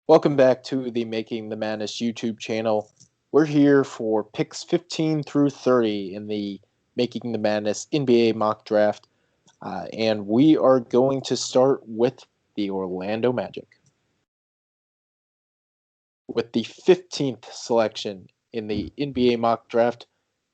Welcome back to the Making the Madness YouTube channel. We're here for picks 15 through 30 in the Making the Madness NBA mock draft, and we are going to start with the Orlando Magic. With the 15th selection in the NBA mock draft,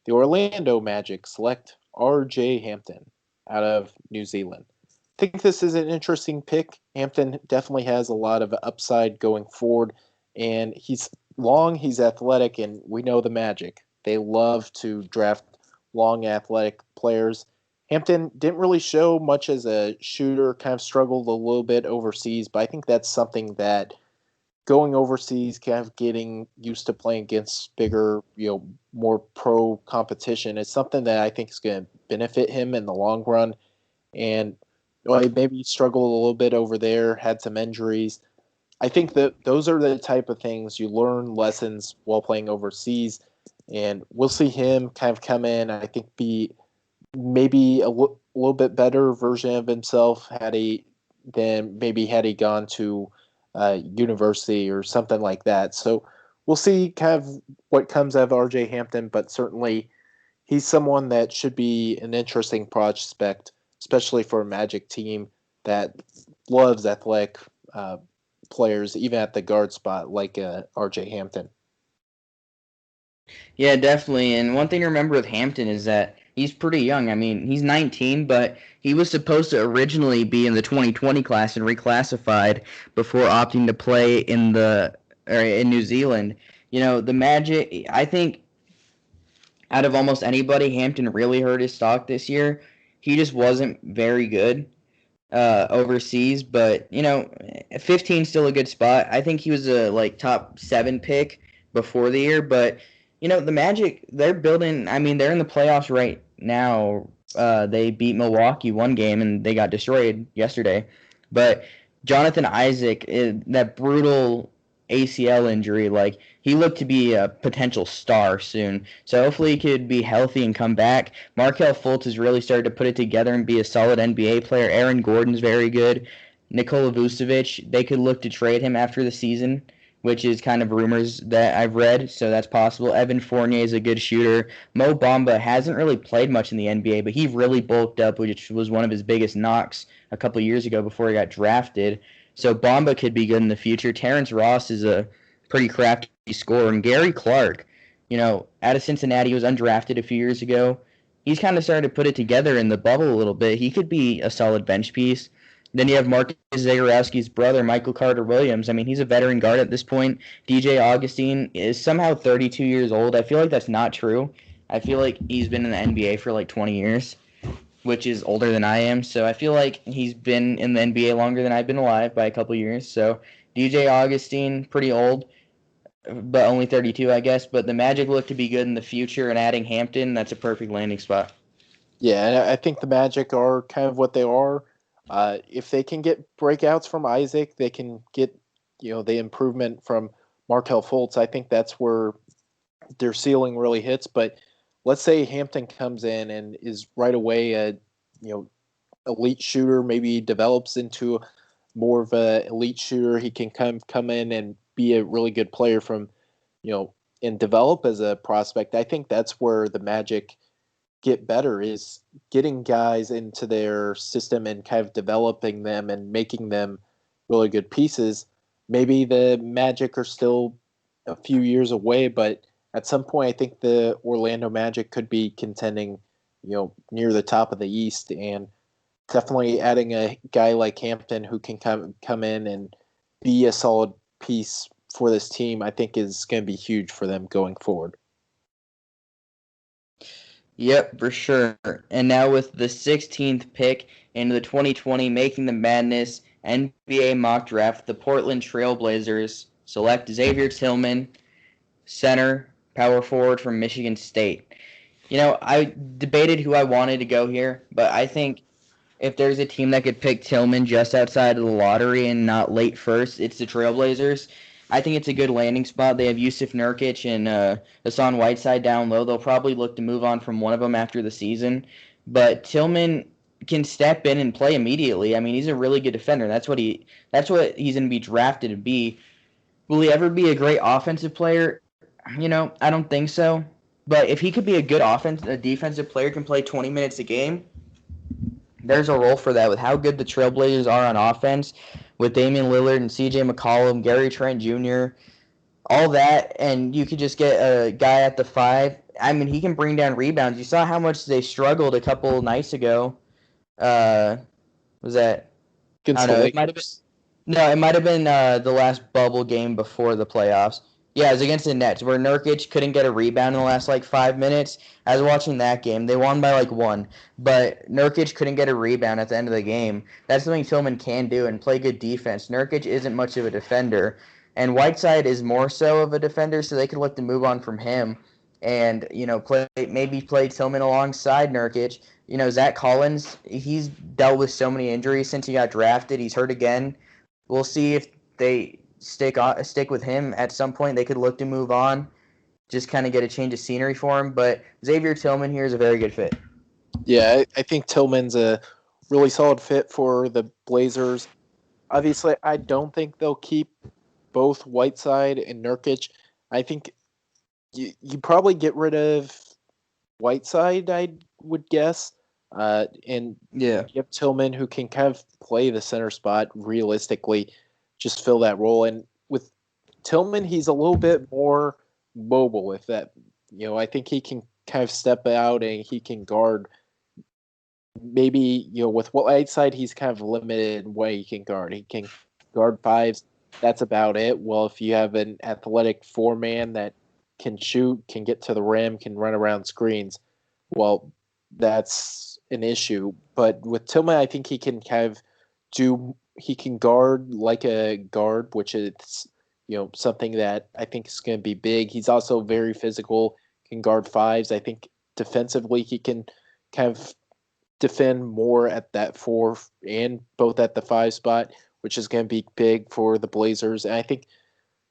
the Orlando Magic select R.J. Hampton out of New Zealand. I think this is an interesting pick. Hampton definitely has a lot of upside going forward, and he's long, he's athletic, and we know the Magic. They love to draft long, athletic players. Hampton didn't really show much as a shooter, kind of struggled a little bit overseas, but I think that's something that going overseas, kind of getting used to playing against bigger, more pro competition is something that I think is going to benefit him in the long run. And well, maybe he struggled a little bit over there, had some injuries. I think that those are the type of things you learn lessons while playing overseas. And we'll see him kind of come in, I think, be maybe a little bit better version of himself than maybe had he gone to university or something like that. So we'll see kind of what comes out of RJ Hampton, but certainly he's someone that should be an interesting prospect, especially for a Magic team that loves athletic players, even at the guard spot, like RJ Hampton. Yeah, definitely. And one thing to remember with Hampton is that he's pretty young. I mean, he's 19, but he was supposed to originally be in the 2020 class and reclassified before opting to play in New Zealand. The Magic, I think out of almost anybody, Hampton really hurt his stock this year. He just wasn't very good overseas, but 15 still a good spot. I think he was a top 7 pick before the year, but the Magic, they're building. I mean, they're in the playoffs right now. They beat Milwaukee one game and they got destroyed yesterday, but Jonathan Isaac, that brutal ACL injury, he looked to be a potential star soon. So hopefully he could be healthy and come back. Markelle Fultz has really started to put it together and be a solid NBA player. Aaron Gordon's very good. Nikola Vucevic, they could look to trade him after the season, which is kind of rumors that I've read, so that's possible. Evan Fournier is a good shooter. Mo Bamba hasn't really played much in the NBA, but he really bulked up, which was one of his biggest knocks a couple years ago before he got drafted. So Bamba could be good in the future. Terrence Ross is a pretty crafty scorer. And Gary Clark, out of Cincinnati, he was undrafted a few years ago. He's kind of started to put it together in the bubble a little bit. He could be a solid bench piece. Then you have Marcus Zagorowski's brother, Michael Carter Williams. I mean, he's a veteran guard at this point. DJ Augustine is somehow 32 years old. I feel like that's not true. I feel like he's been in the NBA for like 20 years, which is older than I am. So I feel like he's been in the NBA longer than I've been alive by a couple years. So DJ Augustine, pretty old, but only 32, I guess. But the Magic look to be good in the future, and adding Hampton, that's a perfect landing spot. Yeah, and I think the Magic are kind of what they are. If they can get breakouts from Isaac, they can get the improvement from Markelle Fultz. I think that's where their ceiling really hits. But let's say Hampton comes in and is right away a elite shooter, maybe develops into more of a elite shooter. He can come in and be a really good player from and develop as a prospect. I think that's where the Magic get better is getting guys into their system and kind of developing them and making them really good pieces. Maybe the Magic are still a few years away, but at some point, I think the Orlando Magic could be contending, near the top of the East, and definitely adding a guy like Hampton who can come in and be a solid piece for this team, I think is going to be huge for them going forward. Yep, for sure. And now with the 16th pick in the 2020 Making the Madness NBA mock draft, the Portland Trailblazers select Xavier Tillman, center, power forward from Michigan State. I debated who I wanted to go here, but I think if there's a team that could pick Tillman just outside of the lottery and not late first, it's the Trailblazers. I think it's a good landing spot. They have Yusuf Nurkic and Hassan Whiteside down low. They'll probably look to move on from one of them after the season. But Tillman can step in and play immediately. I mean, he's a really good defender. That's what he's going to be drafted to be. Will he ever be a great offensive player? I don't think so. But if he could be a defensive player can play 20 minutes a game, there's a role for that with how good the Trailblazers are on offense with Damian Lillard and CJ McCollum, Gary Trent Jr., all that, and you could just get a guy at the 5. I mean, he can bring down rebounds. You saw how much they struggled a couple nights ago. Was that I Against the don't know. It might have been Lakers. no, it might have been the last bubble game before the playoffs. Yeah, it was against the Nets where Nurkic couldn't get a rebound in the last 5 minutes. I was watching that game. They won by 1, but Nurkic couldn't get a rebound at the end of the game. That's something Tillman can do and play good defense. Nurkic isn't much of a defender, and Whiteside is more so of a defender, so they could look to move on from him and play Tillman alongside Nurkic. Zach Collins, he's dealt with so many injuries since he got drafted. He's hurt again. We'll see if they stick with him at some point. They could look to move on, just kind of get a change of scenery for him. But Xavier Tillman here is a very good fit. Yeah, I think Tillman's a really solid fit for the Blazers. Obviously, I don't think they'll keep both Whiteside and Nurkic. I think you probably get rid of Whiteside, I would guess, and Yeah. you have Tillman who can kind of play the center spot realistically, just fill that role. And with Tillman, he's a little bit more mobile. If that, I think he can kind of step out and he can guard. Maybe with Whiteside, he's kind of limited in what he can guard. He can guard fives. That's about it. Well, if you have an athletic 4-man that can shoot, can get to the rim, can run around screens, well, that's an issue. But with Tillman, I think he can kind of he can guard like a guard, which is, something that I think is going to be big. He's also very physical, can guard fives. I think defensively he can kind of defend more at that 4 and both at the 5 spot, which is going to be big for the Blazers. And I think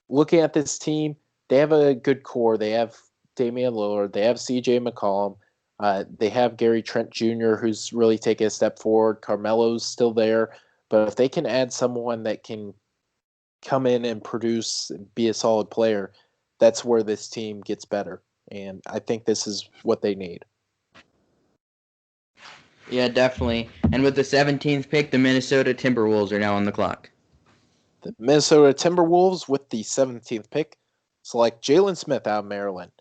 looking at this team, they have a good core. They have Damian Lillard. They have CJ McCollum. They have Gary Trent Jr., who's really taken a step forward. Carmelo's still there. But if they can add someone that can come in and produce, be a solid player, that's where this team gets better. And I think this is what they need. Yeah, definitely. And with the 17th pick, the Minnesota Timberwolves are now on the clock. The Minnesota Timberwolves with the 17th pick select Jalen Smith out of Maryland.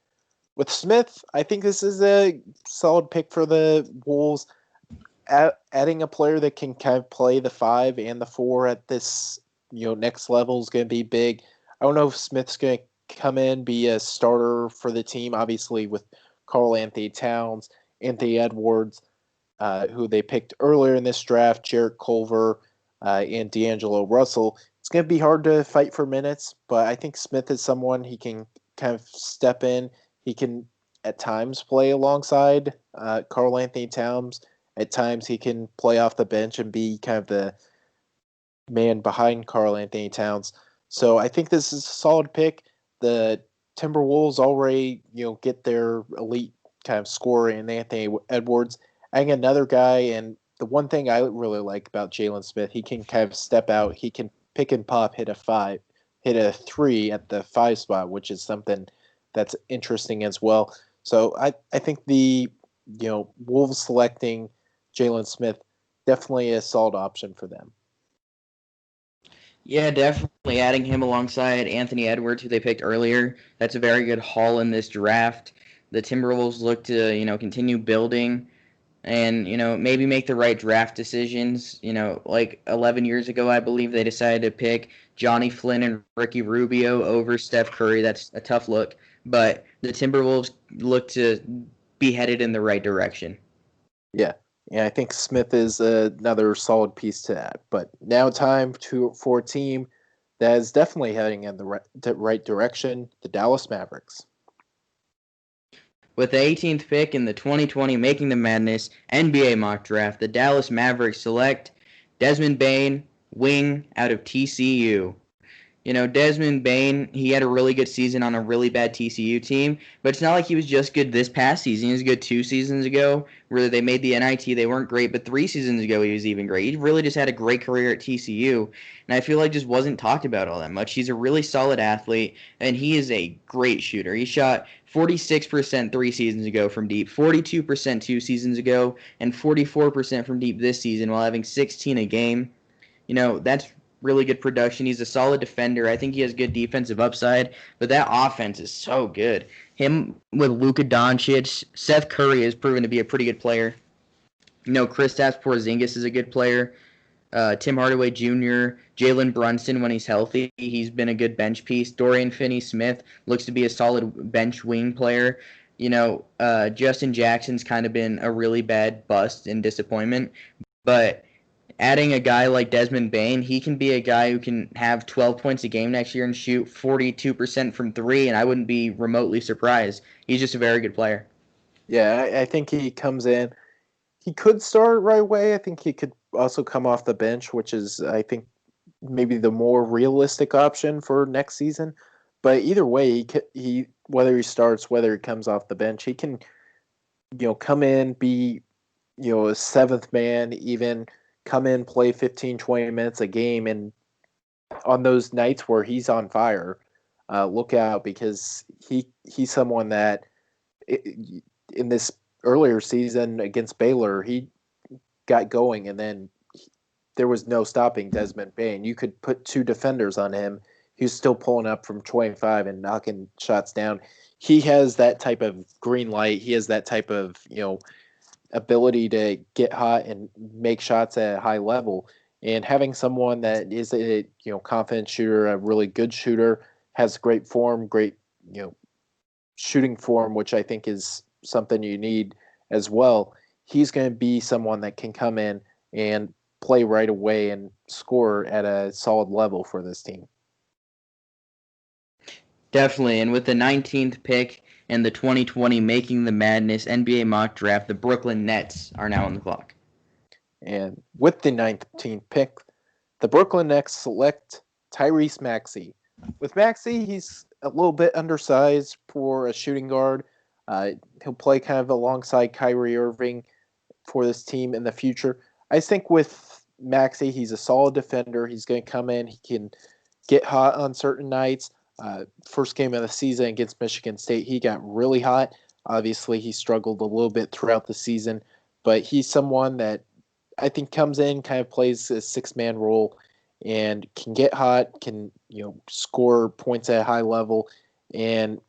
With Smith, I think this is a solid pick for the Wolves. Adding a player that can kind of play the 5 and the 4 at this next level is going to be big. I don't know if Smith's going to come in, be a starter for the team, obviously with Karl Anthony Towns, Anthony Edwards, who they picked earlier in this draft, Jarrett Culver, and D'Angelo Russell. It's going to be hard to fight for minutes, but I think Smith is someone he can kind of step in. He can at times play alongside Karl Anthony Towns. At times he can play off the bench and be kind of the man behind Karl Anthony Towns. So I think this is a solid pick. The Timberwolves already, get their elite kind of scorer in Anthony Edwards. Adding another guy, and the one thing I really like about Jalen Smith, he can kind of step out. He can pick and pop, hit a 3 at the 5 spot, which is something that's interesting as well. So I think the Wolves selecting Jalen Smith, definitely a solid option for them. Yeah, definitely adding him alongside Anthony Edwards, who they picked earlier. That's a very good haul in this draft. The Timberwolves look to, continue building and, maybe make the right draft decisions. 11 years ago, I believe they decided to pick Johnny Flynn and Ricky Rubio over Steph Curry. That's a tough look. But the Timberwolves look to be headed in the right direction. Yeah. Yeah, I think Smith is another solid piece to that. But now time for a team that is definitely heading in the right direction, the Dallas Mavericks. With the 18th pick in the 2020 Making the Madness NBA mock draft, the Dallas Mavericks select Desmond Bane, wing out of TCU. Desmond Bain, he had a really good season on a really bad TCU team, but it's not like he was just good this past season. He was good 2 seasons ago, where they made the NIT. They weren't great, but 3 seasons ago he was even great. He really just had a great career at TCU, and I feel like just wasn't talked about all that much. He's a really solid athlete, and he is a great shooter. He shot 46% 3 seasons ago from deep, 42% 2 seasons ago, and 44% from deep this season while having 16 a game. That's really good production. He's a solid defender. I think he has good defensive upside, but that offense is so good. Him with Luka Doncic, Seth Curry has proven to be a pretty good player. Kristaps Porzingis is a good player. Tim Hardaway Jr., Jalen Brunson when he's healthy, he's been a good bench piece. Dorian Finney-Smith looks to be a solid bench wing player. Justin Jackson's kind of been a really bad bust and disappointment, but adding a guy like Desmond Bain, he can be a guy who can have 12 points a game next year and shoot 42% from three, and I wouldn't be remotely surprised. He's just a very good player. Yeah, I think he comes in. He could start right away. I think he could also come off the bench, which is, I think, maybe the more realistic option for next season. But either way, he whether he starts, whether he comes off the bench, he can, come in, be, a seventh man, even come in, play 15, 20 minutes a game. And on those nights where he's on fire, look out, because he's someone that in this earlier season against Baylor, he got going, and then there was no stopping Desmond Bain. You could put two defenders on him. He was still pulling up from 25 and knocking shots down. He has that type of green light. He has that type of, ability to get hot and make shots at a high level. And having someone that is a, confident shooter, a really good shooter, has great form, great, shooting form, which I think is something you need as well. He's going to be someone that can come in and play right away and score at a solid level for this team. Definitely, and with the 19th pick and the 2020 Making the Madness NBA mock draft, the Brooklyn Nets are now on the clock. And with the 19th pick, the Brooklyn Nets select Tyrese Maxey. With Maxey, he's a little bit undersized for a shooting guard. He'll play kind of alongside Kyrie Irving for this team in the future. I think with Maxey, he's a solid defender. He's going to come in. He can get hot on certain nights. First game of the season against Michigan State, he got really hot. Obviously, he struggled a little bit throughout the season, but he's someone that I think comes in, kind of plays a six-man role, and can get hot, can score points at a high level, and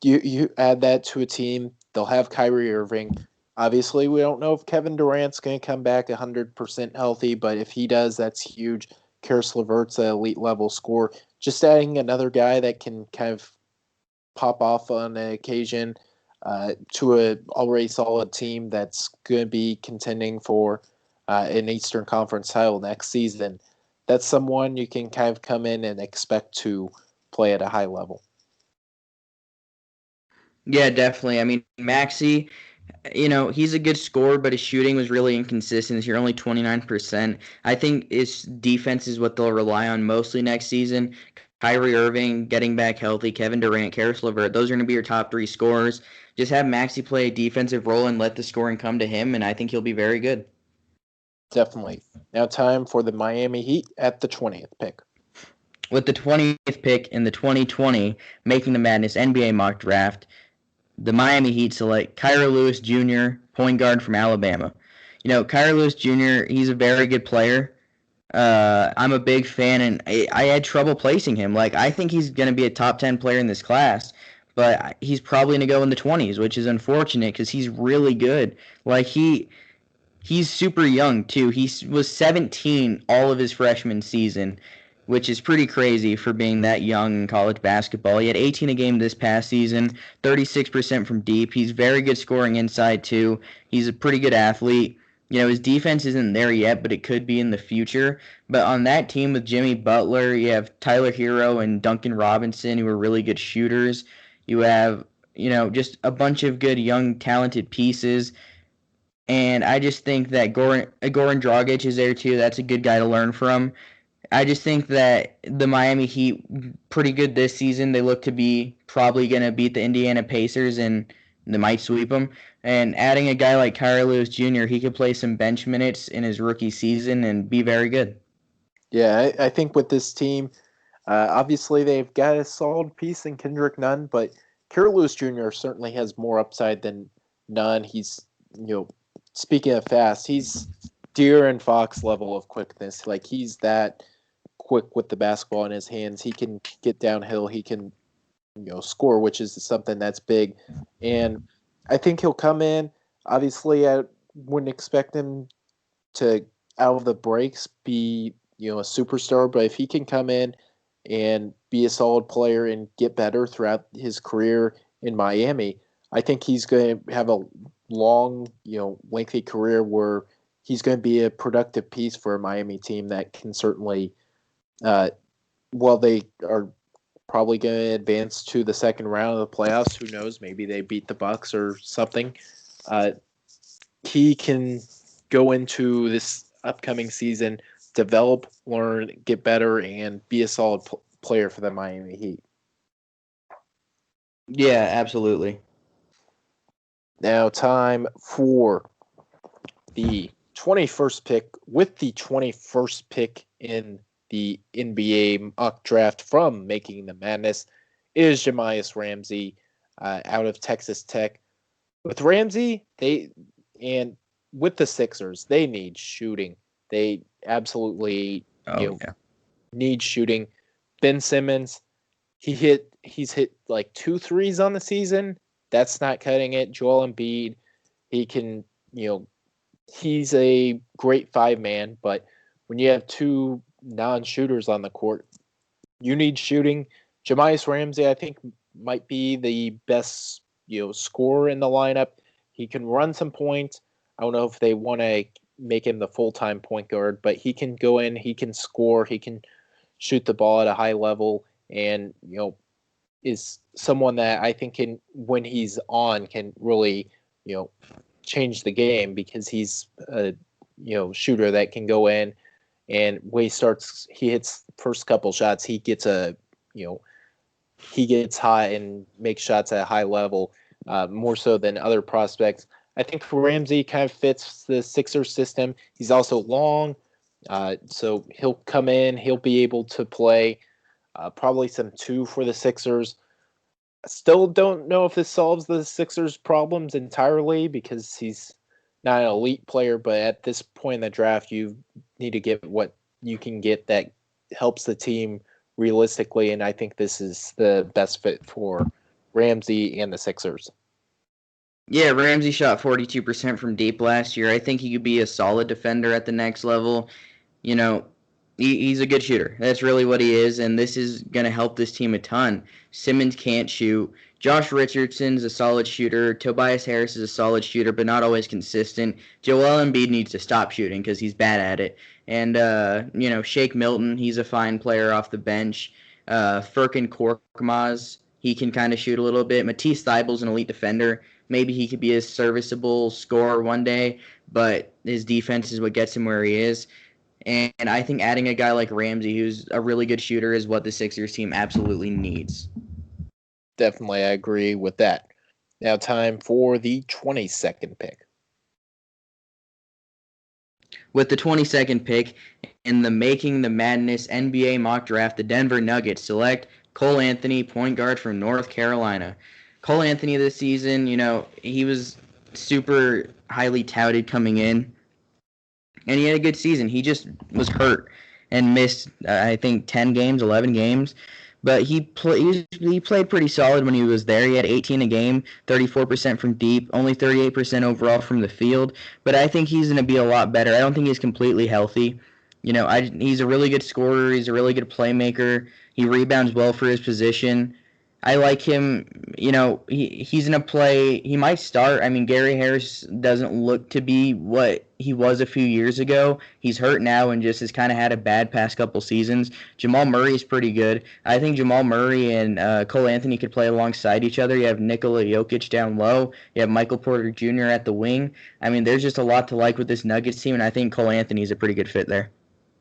you add that to a team. They'll have Kyrie Irving. Obviously, we don't know if Kevin Durant's going to come back 100% healthy, but if he does, that's huge. Karis LeVert's an elite level scorer. Just adding another guy that can kind of pop off on an occasion to a already solid team that's going to be contending for an Eastern Conference title next season. That's someone you can kind of come in and expect to play at a high level. Yeah, definitely. I mean, Maxey, he's a good scorer, but his shooting was really inconsistent this year, only 29%. I think his defense is what they'll rely on mostly next season. Kyrie Irving getting back healthy, Kevin Durant, Karis LeVert, those are going to be your top three scorers. Just have Maxey play a defensive role and let the scoring come to him, and I think he'll be very good. Definitely. Now time for the Miami Heat at the 20th pick. With the 20th pick in the 2020 Making the Madness NBA mock draft, the Miami Heat select Kira Lewis Jr., point guard from Alabama. Kira Lewis Jr., he's a very good player. I'm a big fan, and I had trouble placing him. I think he's going to be a top 10 player in this class, but he's probably going to go in the 20s, which is unfortunate because he's really good. He's super young, too. He was 17 all of his freshman season, which is pretty crazy for being that young in college basketball. He had 18 a game this past season, 36% from deep. He's very good scoring inside, too. He's a pretty good athlete. His defense isn't there yet, but it could be in the future. But on that team with Jimmy Butler, you have Tyler Hero and Duncan Robinson, who are really good shooters. You have, just a bunch of good, young, talented pieces. And I just think that Goran Dragic is there, too. That's a good guy to learn from. I just think that the Miami Heat pretty good this season. They look to be probably going to beat the Indiana Pacers and they might sweep them. And adding a guy like Kyrie Lewis Jr., he could play some bench minutes in his rookie season and be very good. Yeah, I think with this team, obviously they've got a solid piece in Kendrick Nunn, but Kerr Lewis Jr. certainly has more upside than Nunn. He's, speaking of fast, he's De'Aaron Fox level of quickness. Like he's that quick with the basketball in his hands. He can get downhill. He can, score, which is something that's big. And I think he'll come in. Obviously, I wouldn't expect him to out of the breaks be a superstar, but if he can come in and be a solid player and get better throughout his career in Miami, I think he's going to have a long, lengthy career where he's going to be a productive piece for a Miami team that can certainly, well, they are probably going to advance to the second round of the playoffs. Who knows? Maybe they beat the Bucks or something. Uh, he can go into this upcoming season, develop, learn, get better, and be a solid player for the Miami Heat. Yeah, absolutely. Now, time for the 21st pick. With the 21st pick in the NBA mock draft from Making the Madness is Jamias Ramsey out of Texas Tech. With Ramsey, and with the Sixers, they need shooting. They absolutely Oh, yeah. need shooting. Ben Simmons, he's hit like 2 threes on the season. That's not cutting it. Joel Embiid, he can, he's a great 5-man, but when you have two non-shooters on the court, you need shooting. Jamias Ramsey, I think, might be the best, scorer in the lineup. He can run some points. I don't know if they want to make him the full-time point guard, but he can go in, he can score, he can shoot the ball at a high level, and is someone that I think can, when he's on, can really change the game because he's a shooter that can go in, and when he hits the first couple shots, he gets he gets hot and makes shots at a high level, more so than other prospects. I think Ramsey kind of fits the Sixers system. He's also long, so he'll come in. He'll be able to play probably some 2 for the Sixers. Still don't know if this solves the Sixers' problems entirely because he's not an elite player, but at this point in the draft, you need to get what you can get that helps the team realistically, and I think this is the best fit for Ramsey and the Sixers. Yeah, Ramsey shot 42% from deep last year. I think he could be a solid defender at the next level. You know, he's a good shooter. That's really what he is, and this is going to help this team a ton. Simmons can't shoot. Josh Richardson's a solid shooter. Tobias Harris is a solid shooter, but not always consistent. Joel Embiid needs to stop shooting because he's bad at it. And, Shake Milton, he's a fine player off the bench. Furkan Korkmaz, he can kind of shoot a little bit. Matisse Thybulle's an elite defender. Maybe he could be a serviceable scorer one day, but his defense is what gets him where he is. And I think adding a guy like Ramsey, who's a really good shooter, is what the Sixers team absolutely needs. Definitely, I agree with that. Now, time for the 22nd pick. With the 22nd pick in the Making the Madness NBA mock draft, the Denver Nuggets select Cole Anthony, point guard from North Carolina. Cole Anthony this season, he was super highly touted coming in, and he had a good season. He just was hurt and missed, I think, 10 games, 11 games. But he played pretty solid when he was there. He had 18 a game, 34% from deep, only 38% overall from the field. But I think he's going to be a lot better. I don't think he's completely healthy. He's a really good scorer. He's a really good playmaker. He rebounds well for his position. I like him. He's going to play. He might start. I mean, Gary Harris doesn't look to be what he was a few years ago. He's hurt now and just has kind of had a bad past couple seasons. Jamal Murray is pretty good. I think Jamal Murray and Cole Anthony could play alongside each other. You have Nikola Jokic down low. You have Michael Porter Jr. at the wing. I mean, there's just a lot to like with this Nuggets team, and I think Cole Anthony is a pretty good fit there.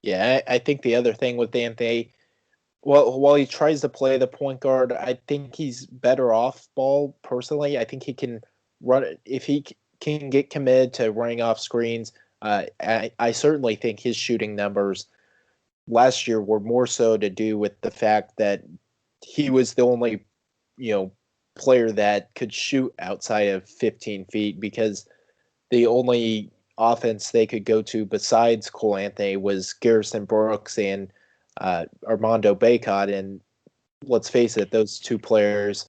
Yeah, I think the other thing with Anthony, well, while he tries to play the point guard, I think he's better off ball personally. I think he can run if he can get committed to running off screens. I certainly think his shooting numbers last year were more so to do with the fact that he was the only, you know, player that could shoot outside of 15 feet because the only offense they could go to besides Cole Anthony was Garrison Brooks and Armando Bacot. And let's face it, those two players,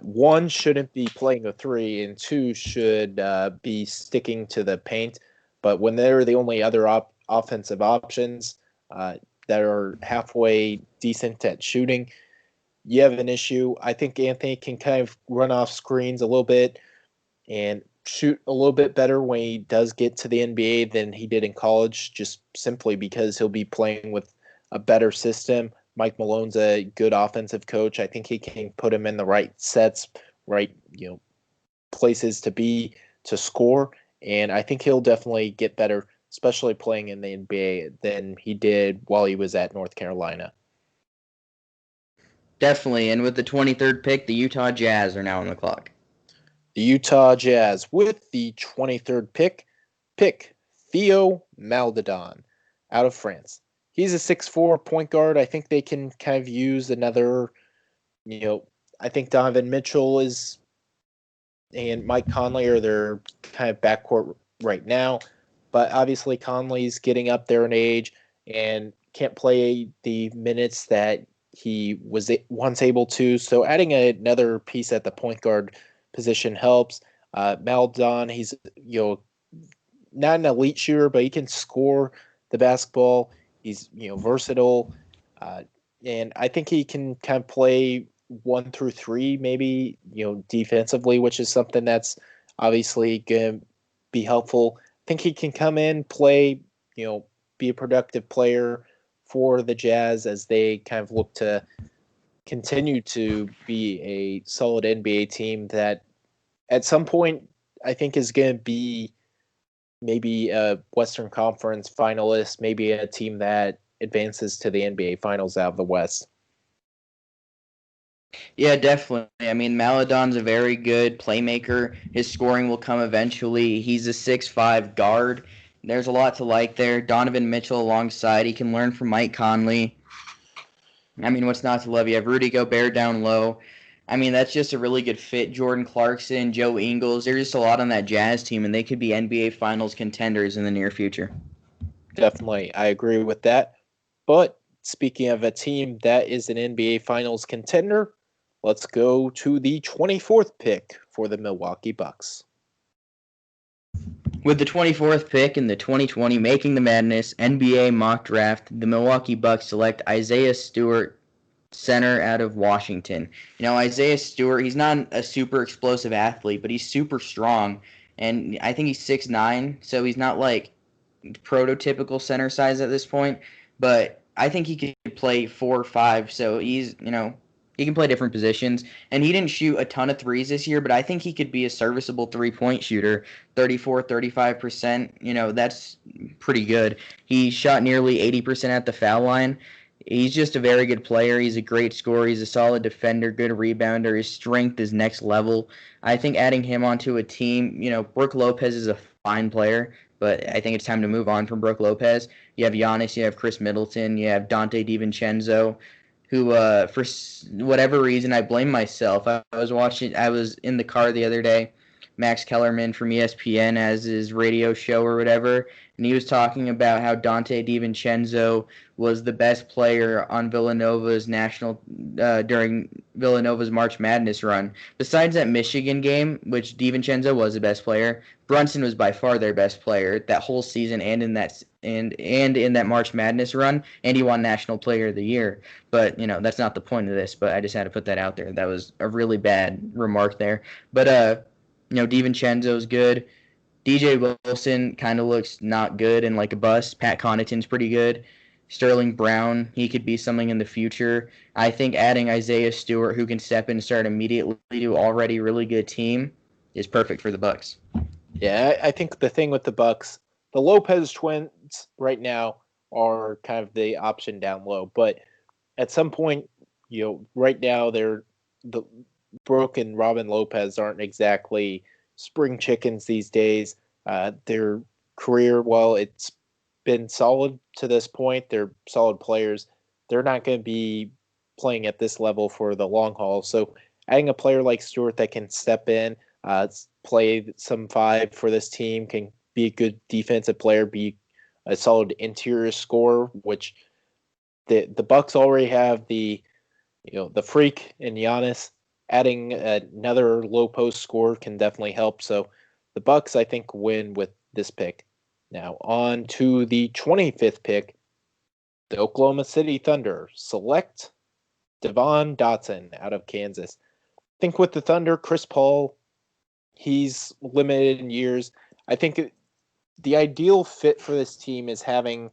one shouldn't be playing a three, and two should be sticking to the paint. But when they're the only other offensive options uh, that are halfway decent at shooting, you have an issue. I think Anthony can kind of run off screens a little bit and shoot a little bit better when he does get to the NBA than he did in college, just simply because he'll be playing with a better system. Mike Malone's a good offensive coach. I think he can put him in the right sets, right, places to be to score, and I think he'll definitely get better, especially playing in the NBA than he did while he was at North Carolina. Definitely. And with the 23rd pick, the Utah Jazz are now on the clock. The Utah Jazz with the 23rd pick Theo Maldadon out of France. He's a 6'4" point guard. I think they can kind of use another, you know, I think Donovan Mitchell is and Mike Conley are their kind of backcourt right now. But obviously Conley's getting up there in age and can't play the minutes that he was once able to. So adding another piece at the point guard position helps. Maldon, he's not an elite shooter, but he can score the basketball. He's versatile, uh, and I think he can kind of play 1 through 3, maybe defensively, which is something that's obviously going to be helpful. I think he can come in, play, be a productive player for the Jazz as they kind of look to continue to be a solid NBA team that at some point I think is going to be maybe a Western Conference finalist, maybe a team that advances to the NBA Finals out of the West. Yeah, definitely. I mean, Maladon's a very good playmaker. His scoring will come eventually. He's a 6'5" guard. There's a lot to like there. Donovan Mitchell alongside. He can learn from Mike Conley. I mean, what's not to love? You have Rudy Gobert down low. I mean, that's just a really good fit. Jordan Clarkson, Joe Ingles. There's just a lot on that Jazz team, and they could be NBA Finals contenders in the near future. Definitely, I agree with that. But speaking of a team that is an NBA Finals contender, let's go to the 24th pick for the Milwaukee Bucks. With the 24th pick in the 2020 Making the Madness NBA mock draft, the Milwaukee Bucks select Isaiah Stewart, center out of Washington. Isaiah Stewart, he's not a super explosive athlete, but he's super strong. And I think he's 6'9", so he's not like prototypical center size at this point. But I think he could play 4 or 5, so he can play different positions. And he didn't shoot a ton of threes this year, but I think he could be a serviceable three-point shooter. 34, 35%, that's pretty good. He shot nearly 80% at the foul line. He's just a very good player. He's a great scorer. He's a solid defender, good rebounder. His strength is next level. I think adding him onto a team, Brook Lopez is a fine player, but I think it's time to move on from Brook Lopez. You have Giannis, you have Chris Middleton, you have Dante DiVincenzo, who, for whatever reason, I blame myself. I was in the car the other day. Max Kellerman from ESPN has his radio show or whatever, and he was talking about how Dante DiVincenzo was the best player on Villanova's during Villanova's March Madness run. Besides that Michigan game, which DiVincenzo was the best player, Brunson was by far their best player that whole season and in that March Madness run, and he won National Player of the Year. But that's not the point of this. But I just had to put that out there. That was a really bad remark there. But DiVincenzo's good. DJ Wilson kind of looks not good and like a bust. Pat Connaughton's pretty good. Sterling Brown, he could be something in the future. I think adding Isaiah Stewart, who can step in and start immediately to already really good team, is perfect for the Bucks. Yeah, I think the thing with the Bucks, the Lopez twins right now are kind of the option down low. But at some point, right now the Brooke and Robin Lopez aren't exactly spring chickens these days. Their career, while it's been solid to this point, they're solid players. They're not going to be playing at this level for the long haul. So adding a player like Stewart that can step in, play some five for this team, can be a good defensive player, be a solid interior scorer, which the Bucks already have the freak in Giannis. Adding another low post score can definitely help. So the Bucks, I think, win with this pick. Now on to the 25th pick, the Oklahoma City Thunder select Devon Dotson out of Kansas. I think with the Thunder, Chris Paul, he's limited in years. I think the ideal fit for this team is having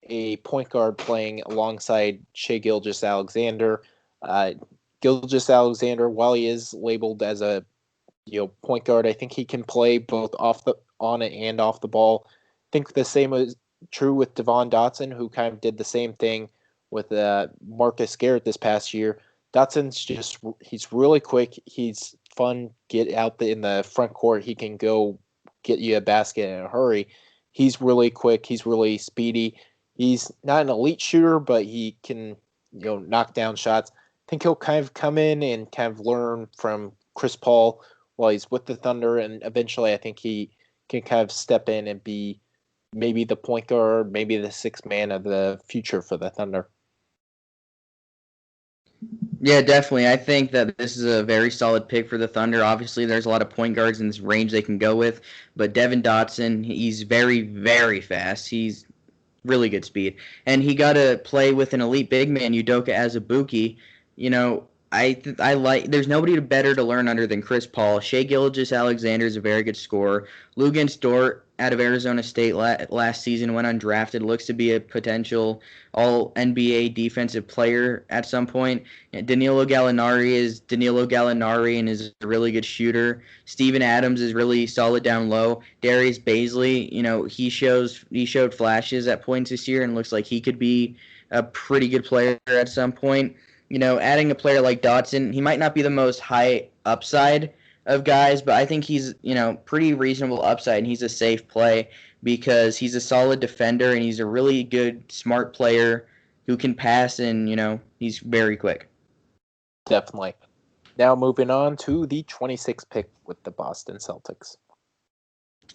a point guard playing alongside Shea Gilgeous-Alexander. Uh, Gilgeous-Alexander, while he is labeled as a point guard, I think he can play both on it and off the ball. I think the same is true with Devon Dotson, who kind of did the same thing with Marcus Garrett this past year. He's really quick. He's fun. Get out in the front court. He can go get you a basket in a hurry. He's really quick. He's really speedy. He's not an elite shooter, but he can knock down shots. I think he'll kind of come in and kind of learn from Chris Paul while he's with the Thunder, and eventually I think he can kind of step in and be maybe the point guard, maybe the sixth man of the future for the Thunder. Yeah, definitely. I think that this is a very solid pick for the Thunder. Obviously, there's a lot of point guards in this range they can go with, but Devin Dotson, he's very, very fast. He's really good speed, and he got to play with an elite big man, Udoka Azubuike. I like. There's nobody better to learn under than Chris Paul. Shea Gilgeous-Alexander is a very good scorer. Luguentz Dort out of Arizona State last season went undrafted. Looks to be a potential All NBA defensive player at some point. Danilo Gallinari is Danilo Gallinari and is a really good shooter. Steven Adams is really solid down low. Darius Baisley, he showed flashes at points this year and looks like he could be a pretty good player at some point. Adding a player like Dotson, he might not be the most high upside of guys, but I think he's, pretty reasonable upside, and he's a safe play because he's a solid defender and he's a really good, smart player who can pass, and, he's very quick. Definitely. Now moving on to the 26th pick with the Boston Celtics.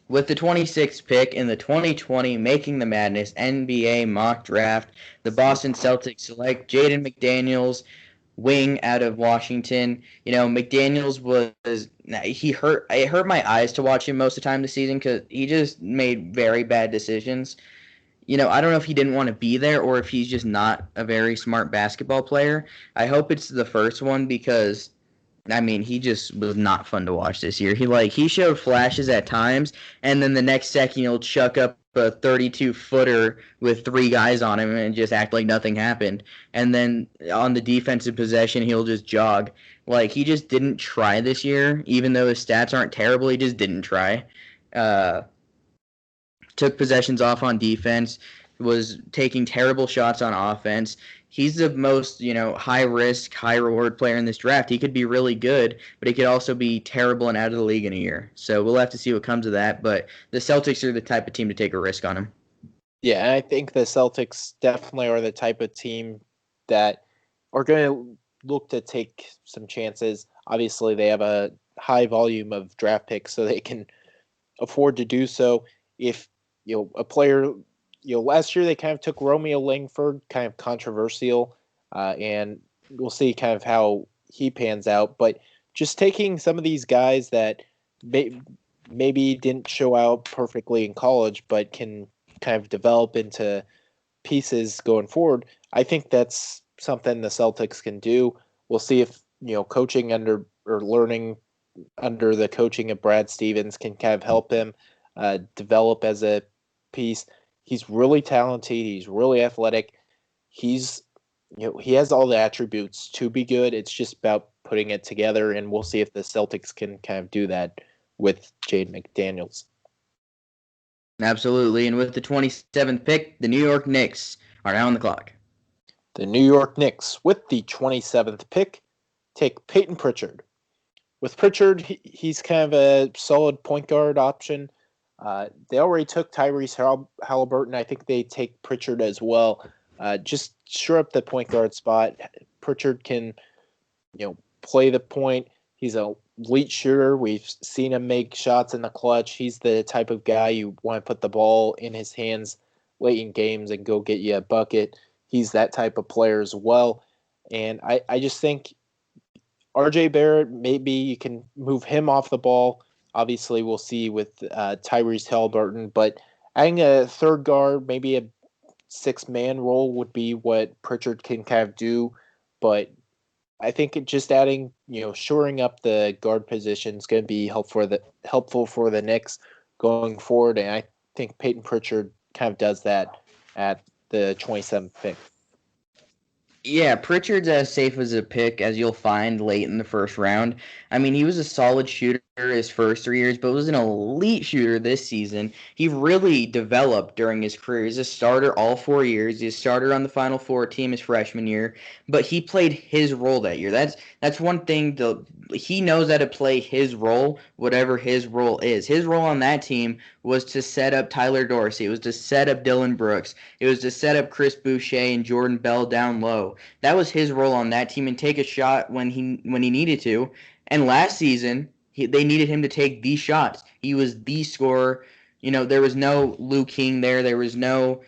With the 26th pick in the 2020 Making the Madness NBA mock draft, the Boston Celtics select Jaden McDaniels, wing out of Washington. McDaniels it hurt my eyes to watch him most of the time this season because he just made very bad decisions. I don't know if he didn't want to be there or if he's just not a very smart basketball player. I hope it's the first one because he just was not fun to watch this year. He showed flashes at times, and then the next second he'll chuck up a 32-footer with three guys on him and just act like nothing happened. And then on the defensive possession, he'll just jog. He just didn't try this year, even though his stats aren't terrible. He just didn't try. Took possessions off on defense, was taking terrible shots on offense. He's the most, high risk, high reward player in this draft. He could be really good, but he could also be terrible and out of the league in a year. So we'll have to see what comes of that. But the Celtics are the type of team to take a risk on him. Yeah, I think the Celtics definitely are the type of team that are going to look to take some chances. Obviously, they have a high volume of draft picks, so they can afford to do so. If a player, last year they kind of took Romeo Langford, kind of controversial, and we'll see kind of how he pans out. But just taking some of these guys that maybe didn't show out perfectly in college, but can kind of develop into pieces going forward, I think that's something the Celtics can do. We'll see if coaching under or learning under the coaching of Brad Stevens can kind of help him develop as a piece. He's really talented. He's really athletic. He has all the attributes to be good. It's just about putting it together, and we'll see if the Celtics can kind of do that with Jaden McDaniels. Absolutely. And with the 27th pick, the New York Knicks are now on the clock. The New York Knicks, with the 27th pick, take Peyton Pritchard. With Pritchard, he's kind of a solid point guard option. They already took Tyrese Halliburton. I think they take Pritchard as well. Just shore up the point guard spot. Pritchard can, play the point. He's a elite shooter. We've seen him make shots in the clutch. He's the type of guy you want to put the ball in his hands late in games and go get you a bucket. He's that type of player as well. And I just think RJ Barrett, maybe you can move him off the ball. Obviously, we'll see with Tyrese Halliburton, but adding a third guard, maybe a 6-man role would be what Pritchard can kind of do. But I think just adding, shoring up the guard position is going to be helpful for the Knicks going forward. And I think Peyton Pritchard kind of does that at the 27th pick. Yeah, Pritchard's as safe as a pick as you'll find late in the first round. I mean, he was a solid shooter his first 3 years, but was an elite shooter this season. He really developed during his career. He's a starter all 4 years. He's a starter on the Final Four team his freshman year, but he played his role that year. That's one thing. He knows how to play his role, whatever his role is. His role on that team was to set up Tyler Dorsey. It was to set up Dylan Brooks. It was to set up Chris Boucher and Jordan Bell down low. That was his role on that team and take a shot when he needed to. And last season, they needed him to take these shots. He was the scorer. There was no Lou King there. There was no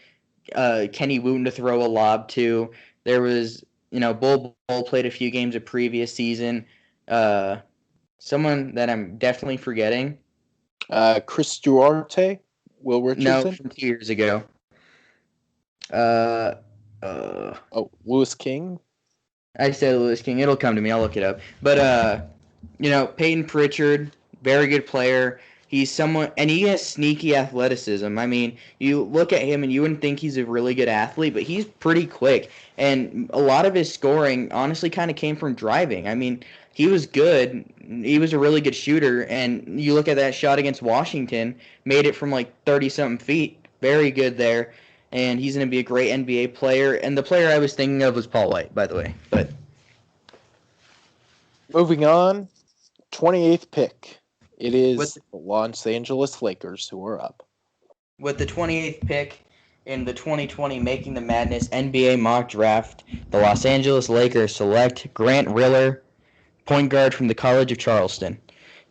Kenny Wooten to throw a lob to. There was, Bull played a few games a previous season. Someone that I'm definitely forgetting. Chris Duarte, Will No, Richardson. from 2 years ago. Lewis King. I said Lewis King. It'll come to me. I'll look it up. But Peyton Pritchard, very good player. He's someone, and he has sneaky athleticism. I mean, you look at him and you wouldn't think he's a really good athlete, but he's pretty quick. And a lot of his scoring, honestly, kind of came from driving. I mean, he was good. He was a really good shooter. And you look at that shot against Washington, made it from like 30-something feet. Very good there. And he's going to be a great NBA player. And the player I was thinking of was Paul White, by the way. But moving on, 28th pick. It is with the Los Angeles Lakers who are up. with the 28th pick in the 2020 Making the Madness NBA mock draft, the Los Angeles Lakers select Grant Riller, point guard from the College of Charleston.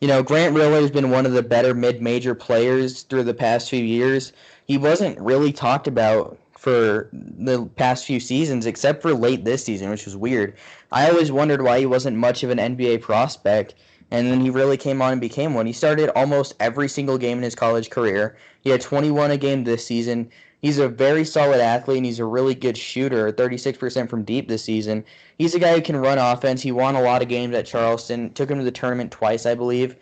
Grant Riller has been one of the better mid-major players through the past few years. He wasn't really talked about for the past few seasons, except for late this season, which was weird. I always wondered why he wasn't much of an NBA prospect, and then he really came on and became one. He started almost every single game in his college career. He had 21 a game this season. He's a very solid athlete, and he's a really good shooter, 36% from deep this season. He's a guy who can run offense. He won a lot of games at Charleston. Took him to the tournament twice, I believe.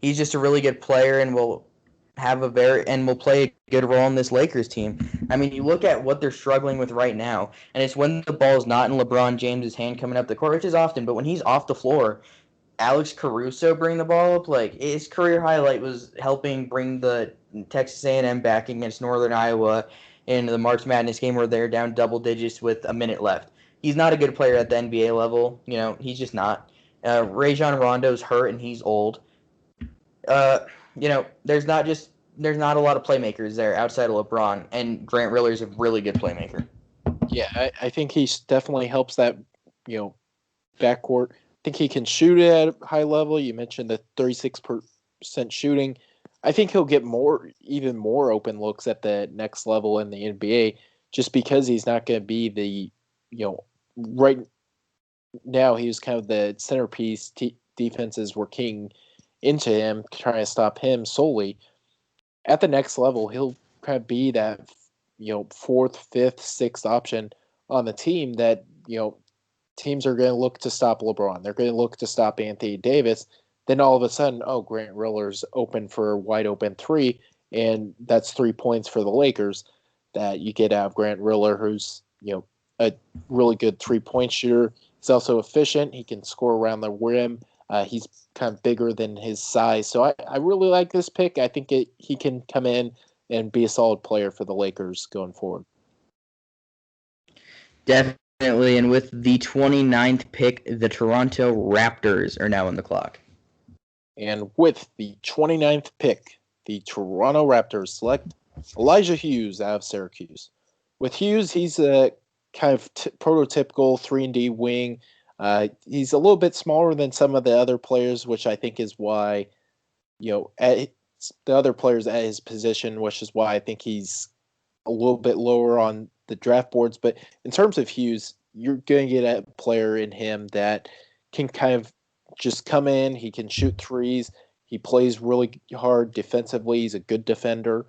He's just a really good player and will play a good role in this Lakers team. I mean, you look at what they're struggling with right now, and it's when the ball's not in LeBron James's hand coming up the court, which is often, but when he's off the floor, Alex Caruso bring the ball up. Like, his career highlight was helping bring the Texas A&M back against Northern Iowa in the March Madness game where they're down double digits with a minute left. He's not a good player at the NBA level. He's just not. Rajon Rondo's hurt and he's old. There's not a lot of playmakers there outside of LeBron, and Grant Riller is a really good playmaker. Yeah, I think he definitely helps that, backcourt. I think he can shoot at a high level. You mentioned the 36% shooting. I think he'll get even more open looks at the next level in the NBA just because he's not going to be the, right now he was kind of the centerpiece. Defenses were keying into him, trying to stop him solely. At the next level, he'll kind of be that, fourth, fifth, sixth option on the team that, teams are going to look to stop LeBron. They're going to look to stop Anthony Davis. Then all of a sudden, Grant Riller's open for a wide open three, and that's 3 points for the Lakers that you get out of Grant Riller, who's, a really good 3-point shooter. He's also efficient. He can score around the rim. He's kind of bigger than his size. So I really like this pick. I think he can come in and be a solid player for the Lakers going forward. Definitely. And with the 29th pick, the Toronto Raptors are now on the clock. And with the 29th pick, the Toronto Raptors select Elijah Hughes out of Syracuse. With Hughes, he's a kind of prototypical 3-and-D wing. He's a little bit smaller than some of the other players, which I think is why, at the other players at his position, which is why I think he's a little bit lower on the draft boards. But in terms of Hughes, you're going to get a player in him that can kind of just come in. He can shoot threes. He plays really hard defensively. He's a good defender.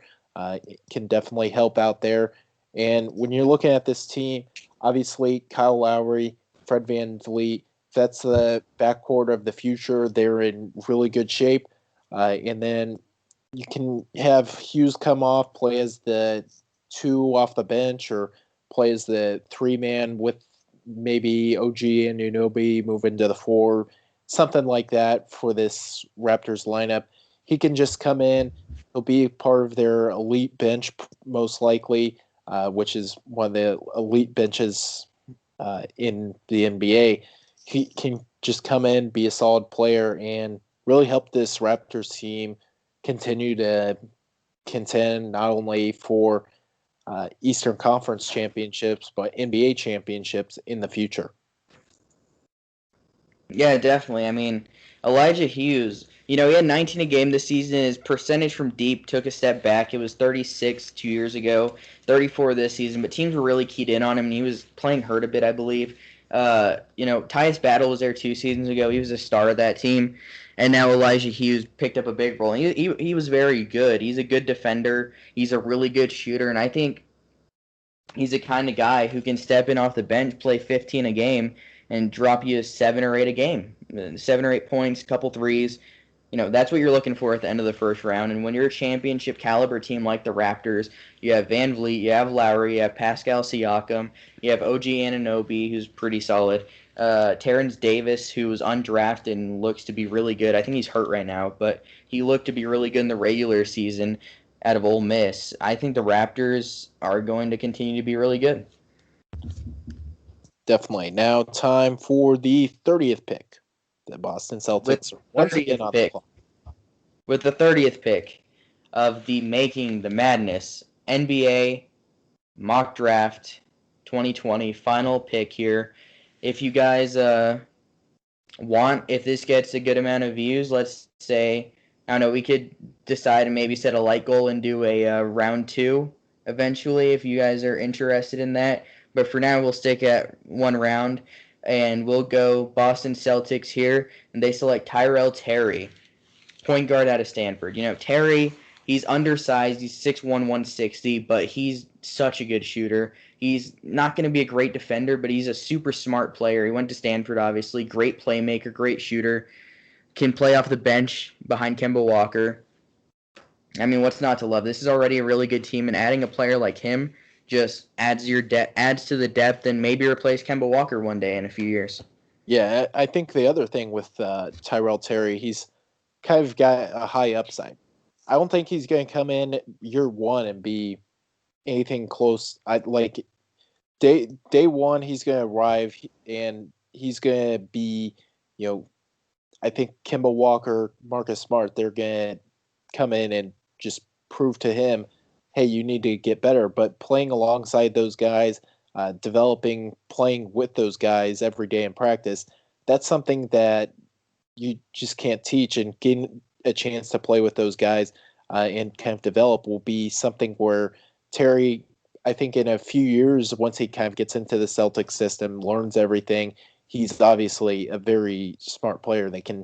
Can definitely help out there. And when you're looking at this team, obviously Kyle Lowry, Fred VanVleet, that's the backcourt of the future. They're in really good shape. And then you can have Hughes come off, play as the two off the bench, or play as the three-man with maybe OG and Anunoby move into the four, something like that for this Raptors lineup. He can just come in. He'll be part of their elite bench, most likely, which is one of the elite benches in the NBA. He can just come in, be a solid player, and really help this Raptors team continue to contend not only for Eastern Conference championships, but NBA championships in the future. Yeah, definitely. I mean, Elijah Hughes, he had 19 a game this season. His percentage from deep took a step back. It was 36 2 years ago, 34 this season, but teams were really keyed in on him, and he was playing hurt a bit, I believe. Tyus Battle was there 2 seasons ago. He was a star of that team, and now Elijah Hughes picked up a big role. He was very good. He's a good defender. He's a really good shooter, and I think he's the kind of guy who can step in off the bench, play 15 a game, and drop you 7 or 8 a game. 7 or 8 points, couple threes. That's what you're looking for at the end of the first round. And when you're a championship caliber team like the Raptors, you have VanVleet, you have Lowry, you have Pascal Siakam, you have OG Anunoby, who's pretty solid. Terrence Davis, who was undrafted and looks to be really good. I think he's hurt right now, but he looked to be really good in the regular season out of Ole Miss. I think the Raptors are going to continue to be really good. Definitely. Now, time for the 30th pick. The Boston Celtics are once again on the clock. With the 30th pick of the Making the Madness NBA Mock Draft 2020 final pick here. If you guys if this gets a good amount of views, let's say, I don't know, we could decide and maybe set a light goal and do a round 2 eventually if you guys are interested in that. But for now, we'll stick at one round, and we'll go Boston Celtics here, and they select Tyrell Terry, point guard out of Stanford. Terry, he's undersized. He's 6'1", 160, but he's such a good shooter. He's not going to be a great defender, but he's a super smart player. He went to Stanford, obviously. Great playmaker, great shooter. Can play off the bench behind Kemba Walker. I mean, what's not to love? This is already a really good team, and adding a player like him just adds to the depth and maybe replace Kemba Walker one day in a few years. Yeah, I think the other thing with Tyrell Terry, he's kind of got a high upside. I don't think he's going to come in year one and be anything close. Day one, he's going to arrive and he's going to be, I think Kemba Walker, Marcus Smart, they're going to come in and just prove to him, hey, you need to get better. But playing alongside those guys, playing with those guys every day in practice, that's something that you just can't teach. And getting a chance to play with those guys and kind of develop will be something where Terry, I think in a few years, once he kind of gets into the Celtics system, learns everything, he's obviously a very smart player that can,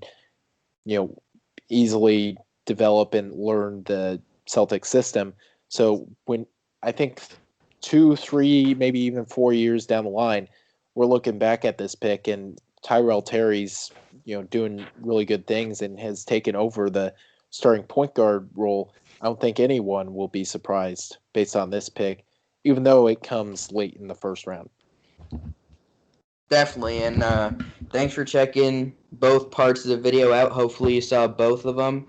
easily develop and learn the Celtics system. So when I think 2, 3, maybe even 4 years down the line, we're looking back at this pick and Tyrell Terry's, doing really good things and has taken over the starting point guard role. I don't think anyone will be surprised based on this pick, even though it comes late in the first round. Definitely, and thanks for checking both parts of the video out. Hopefully you saw both of them.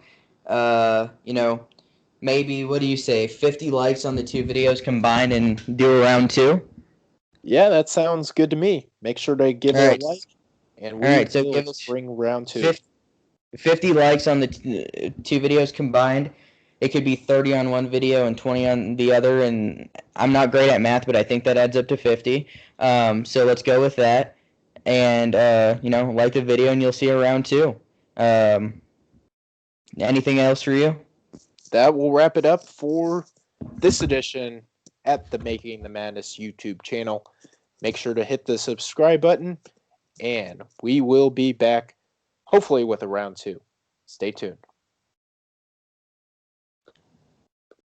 Maybe, what do you say, 50 likes on the two videos combined and do a round two? Yeah, that sounds good to me. Make sure to give All it a right. like, and All we right, so will give us bring round two. 50, 50 likes on the two videos combined. It could be 30 on one video and 20 on the other, and I'm not great at math, but I think that adds up to 50. So let's go with that, and like the video, and you'll see a round two. Um, Anything else for you? That will wrap it up for this edition at the Making the Madness YouTube channel. Make sure to hit the subscribe button, and we will be back hopefully with a round two. Stay tuned.